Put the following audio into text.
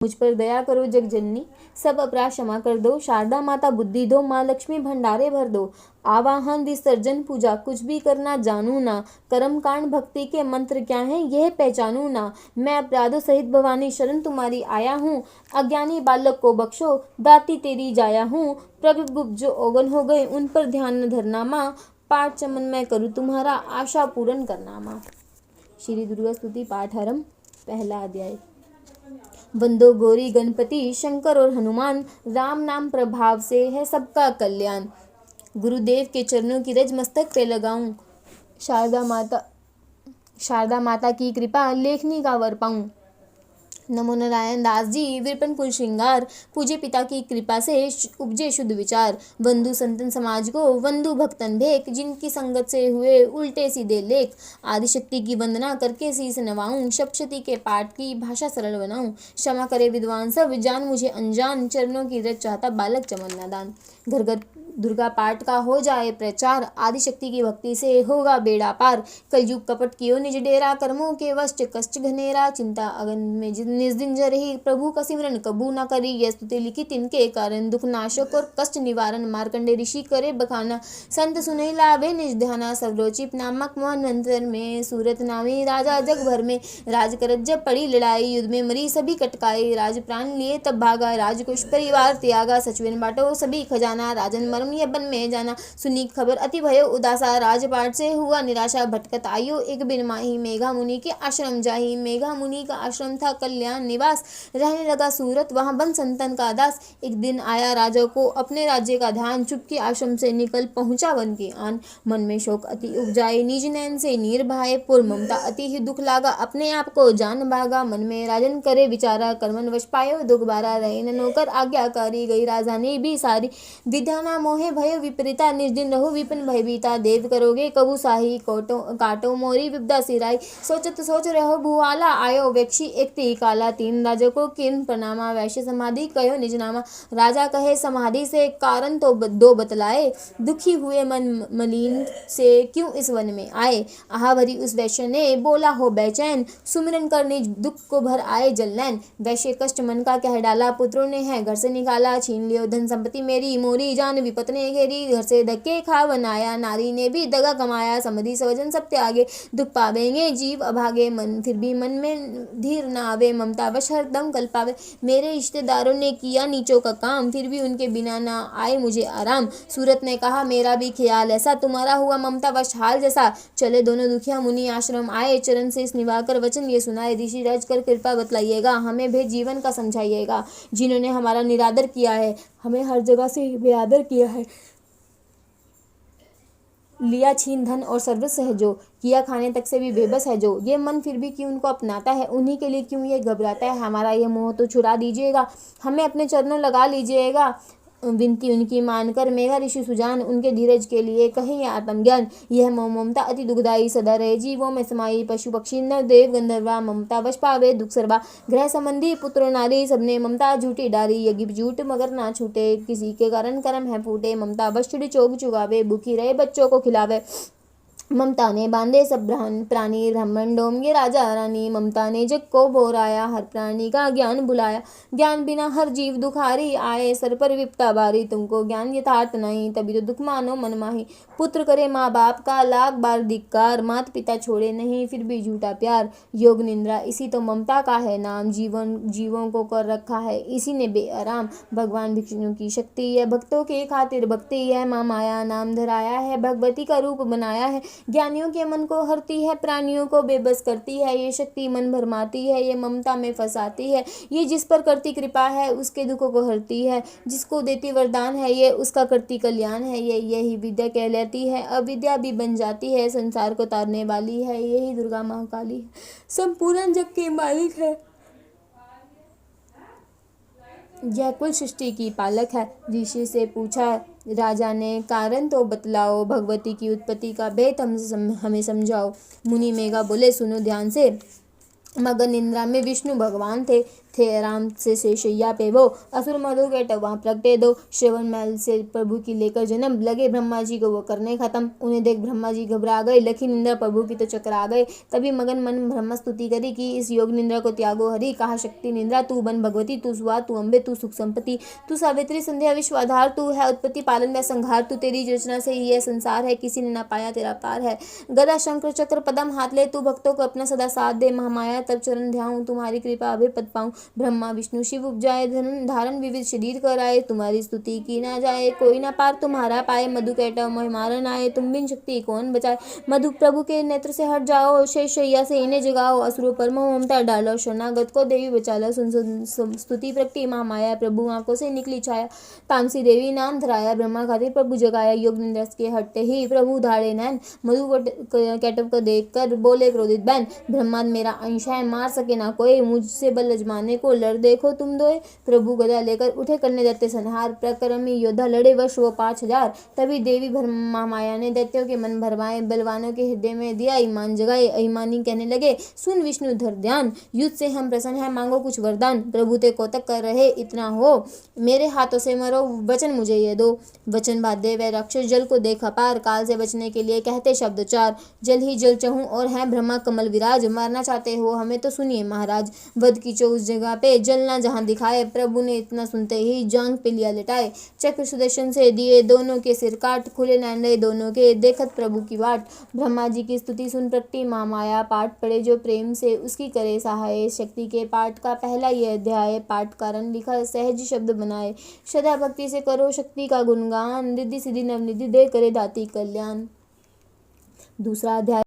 मुझ पर दया करो जग जननी, सब अपराध क्षमा कर दो। शारदा माता बुद्धि दो, माँ लक्ष्मी भंडारे भर दो। आवाहन विसर्जन पूजा कुछ भी करना जानू ना, कर्म कांड भक्ति के मंत्र क्या हैं यह पहचानू ना। मैं अपराधों सहित भवानी शरण तुम्हारी आया हूँ, अज्ञानी बालक को बख्शो दाती तेरी जाया हूँ। प्रगट गुप्त जो ओगन हो गए उन पर ध्यान न धरना माँ, पाठ चमन मैं करूँ तुम्हारा आशा पूर्ण करना माँ। श्री दुर्गा स्तुति पाठ आरंभ। पहला अध्याय। वंदो गौरी गणपति शंकर और हनुमान, राम नाम प्रभाव से है सबका कल्याण। गुरुदेव के चरणों की रज मस्तक पे लगाऊं, शारदा माता की कृपा लेखनी का वर पाऊं। नमो नारायण दास जी विरपन कुल श्रृंगार, पूजे पिता की कृपा से उपजे शुद्ध विचार। वंदु संतन समाज को वंदु भक्तन भेक, जिनकी संगत से हुए उल्टे सीधे लेख। आदिशक्ति की वंदना करके शीस नवाऊं, सप्तशती के पाठ की भाषा सरल बनाऊं। क्षमा करे विद्वान सब जान मुझे अनजान, चरणों की रज चाहता बालक चमन नादान। घर घर दुर्गा पाठ का हो जाए प्रचार, आदिशक्ति की भक्ति से होगा बेड़ा पार। कलयुग कपट कियो निज डेरा, कर्मों के वश कष्ट घनेरा। चिंता अगन में निज दिन जरही, प्रभु का सिमरन कबू न करी। यह स्तुति लिखी तिनके कारण, दुख नाशक और कष्ट निवारण। मार्कंडे ऋषि करे बखाना, संत सुनहि लावे निज ध्याना। सर्वरोचिप नामक मनवंतर में, सूरत नामी राजा जग भर में। राज करत जब पड़ी लड़ाई, युद्ध में मरी सभी कटकाई। राज प्राण लिए तब भागा, राजकुश परिवार त्यागा। सचिवन बाटो सभी खजाना, राजन मर्म यह बन में जाना। सुनी खबर अति भयो उदासा, राजपाट से हुआ निराशा। भटकत आयो एक बिन माही, मेघा मुनि के आश्रम जाही। मेघा मुनि का आश्रम था कल्याण निवास, रहने लगा सूरत वहां बन संतन का दास। एक दिन आया राजा को अपने राज्य का ध्यान, चुपके आश्रम से निकल पहुंचा वन की आन। मन में शोक अति उपजाए, निज नैन से नीर बहाए। पुर ममता अति ही दुख लागा, अपने आप को जान भागा। मन में राजन करे विचारा, कर्मन वश पायो दुख बारा। रहे न नौकर आज्ञाकारी, गई राजधानी भी सारी। विद्या ना मोहे भयो विपरीता, निज दिन रहो विपिन भयभीता। देव करोगे कबू साही, काटो मोरी विपदा सिराई। सोचत सोच रहो भुआला, आयो वेक्षी एक ती काला। तीन राजा को किन प्रणामा, वैश्य समाधि कहो निज नामा। राजा कहे समाधि से कारण तो दो बतलाए, दुखी हुए मन मलिन से क्यों इस वन में आए। आहा भरी उस वैश्य ने बोला हो बेचैन, सुमिरन कर निज दुख को भर आए जलनैन। वैश्य कष्ट मन का कह डाला, पुत्रों ने है घर से निकाला। छीन लियो धन संपत्ति मेरी मोरी, जान विपत ने घेरी। घर से धक्के खा बनाया, नारी ने भी दगा कमाया। समधि स्वजन सब त्यागे, दुख पावेंगे जीव अभागे। मन फिर भी मन में धीर न आवे, ममता वश हरदम कल्पावे। मेरे रिश्तेदारों ने किया नीचों का काम, फिर भी उनके बिना ना आए मुझे आराम। सूरत ने कहा मेरा भी ख्याल ऐसा, तुम्हारा हुआ ममता वश हाल जैसा। चले दोनों दुखिया मुनि आश्रम आए, चरण से निभाकर वचन ये सुनाए। ऋषि राज कर कृपा बतलाइएगा, हमें भेद जीवन का समझाइएगा। जिन्होंने हमारा निरादर किया है, हमें हर जगह से बेआदर किया है। लिया छीन धन और सर्वस्व है जो, किया खाने तक से भी बेबस है जो। ये मन फिर भी क्यों उनको अपनाता है, उन्हीं के लिए क्यों ये घबराता है। हमारा ये मोह तो छुड़ा दीजिएगा, हमें अपने चरणों लगा लीजिएगा। विनती उनकी मानकर मेघा ऋषि सुजान, उनके धीरज के लिए कहें आत्मज्ञान। यह मोह ममता अति दुखदायी, सदा रहे जीवों में समाई। पशु पक्षी नर देव गंधर्वा, ममता वश पावे दुख सर्वा। ग्रह संबंधी पुत्र नारी, सबने ममता झूठी डारी। यज्ञ झूठ मगर ना छूटे, किसी के कारण कर्म है फूटे। ममता वश चिड़ी चोग चुगावे, भूखी रहे बच्चों को खिलावे। ममता ने बांधे सब प्राणी, ब्राह्मण डोमगे राजा रानी। ममता ने जग को बोराया, हर प्राणी का ज्ञान बुलाया। ज्ञान बिना हर जीव दुखारी, आए सर पर विपता बारी। तुमको ज्ञान यथार्थ नहीं, तभी तो दुख मानो मन माही। पुत्र करे माँ बाप का लाख बार धिक्कार, मात पिता छोड़े नहीं फिर भी झूठा प्यार। योग निंद्रा इसी तो ममता का है नाम, जीवों को कर रखा है इसी ने बेआराम। भगवान विष्णु की शक्ति है भक्तों के खातिर भक्ति है। माँ माया नाम धराया है, भगवती का रूप बनाया है। ज्ञानियों के मन को हरती है, प्राणियों को बेबस करती है। ये शक्ति मन भरमाती है, ये ममता में फंसाती है। ये जिस पर करती कृपा है, उसके दुखों को हरती है। जिसको देती वरदान है, ये उसका करती कल्याण है। ये यही विद्या कहलाती है, अविद्या भी बन जाती है। संसार को तारने वाली है, यही दुर्गा महाकाली है। संपूर्ण जग की मालिक है, यह कुल सृष्टि की पालक है। ऋषि से पूछा राजा ने, कारण तो बतलाओ, भगवती की उत्पत्ति का भेद हमें समझाओ। मुनि मेघा बोले, सुनो ध्यान से। मगन निंद्रा में विष्णु भगवान थे, थे आराम से शैया पे वो। असुर मधु के वहाँ प्रगटे दो, श्रवण महल से प्रभु की लेकर जन्म, लगे ब्रह्मा जी को वो करने खत्म। उन्हें देख ब्रह्मा जी घबरा गए, लखी निंद्रा प्रभु की तो चकरा गए। तभी मगन मन ब्रह्म स्तुति करी कि इस योग निंद्रा को त्यागो हरि। कहा शक्ति निंद्रा तू बन भगवती, तू सुहा तू अम्बे, तू सुख संपत्ति, तू सावित्री संध्या विश्व आधार, तू है उत्पत्ति पालन व संहार, तू तेरी रचना से ही यह संसार है, किसी ने ना पाया तेरा पार है। गदा शंकर चक्र पदम हाथ ले, तू भक्तों को अपना सदा साथ दे। महामाया तब चरण ध्याऊं, तुम्हारी कृपा अभय पद पाऊं। ब्रह्मा विष्णु शिव उपजाए, धन धारण विविध शरीर कराए। तुम्हारी स्तुति की ना जाए, कोई ना पार तुम्हारा पाए। मधु कैटव मोहि मारन आए, तुम बिन शक्ति कौन बचाए। मधु प्रभु के नेत्र से हट जाओ, शेष शैया से इन्हें जगाओ। असुरों पर मोह ममता डालो, शरणागत को देवी बचाला। सुन स्तुति प्रगटी महामाया, प्रभु आंखों से निकली छाया। तामसी देवी नाम धराया, ब्रह्मा खातिर प्रभु जगाया। योग निंद्रा के हटते ही प्रभु धाड़े नैन, मधु कैटव को देख कर बोले क्रोधित बैन। ब्रह्मांड मेरा अंश है, मार सके ना कोई, मुझसे बल अजमाने को लड़ देखो तुम दोए। प्रभु गदा लेकर उठे करने दैत्य संहार, प्रक्रमी योद्धा लड़े वर्ष वो 5000। तभी देवी महामाया ने दैत्यों के मन भरमाए, बलवानों के हृदय में दिया ईमान जगाए। अभिमानी कहने लगे सुन विष्णु धर ध्यान, युद्ध से हम प्रसन्न है, मांगो कुछ वरदान। प्रभु ते कौतक कर रहे इतना हो, मेरे हाथों से मरो वचन मुझे ये दो। वचन बाध्य वे राक्षस जल को देखा पार, काल से बचने के लिए कहते शब्द चार। जल ही जल चहूं और है ब्रह्मा कमल विराज, मारना चाहते हो हमें तो सुनिए महाराज। वध कीचो उस जगह पे जलना जहां दिखाए, प्रभु ने इतना सुनते ही जांग पे लिया लिटाए। चक्र सुदर्शन से दिए दोनों के सिर काट, खुले नैन रहे दोनों के देखत प्रभु की वाट। ब्रह्मा जी की स्तुति सुन प्रगटी महामाया, पाठ पढ़े जो प्रेम से उसकी करे सहाय। शक्ति के पाठ का पहला यह अध्याय, पाठ कारण लिखा सहज शब्द बनाए। श्रद्धा भक्ति से करो शक्ति का गुणगान, रिद्धि सिद्धि नवनिधि दे करे दाती कल्याण। दूसरा अध्याय।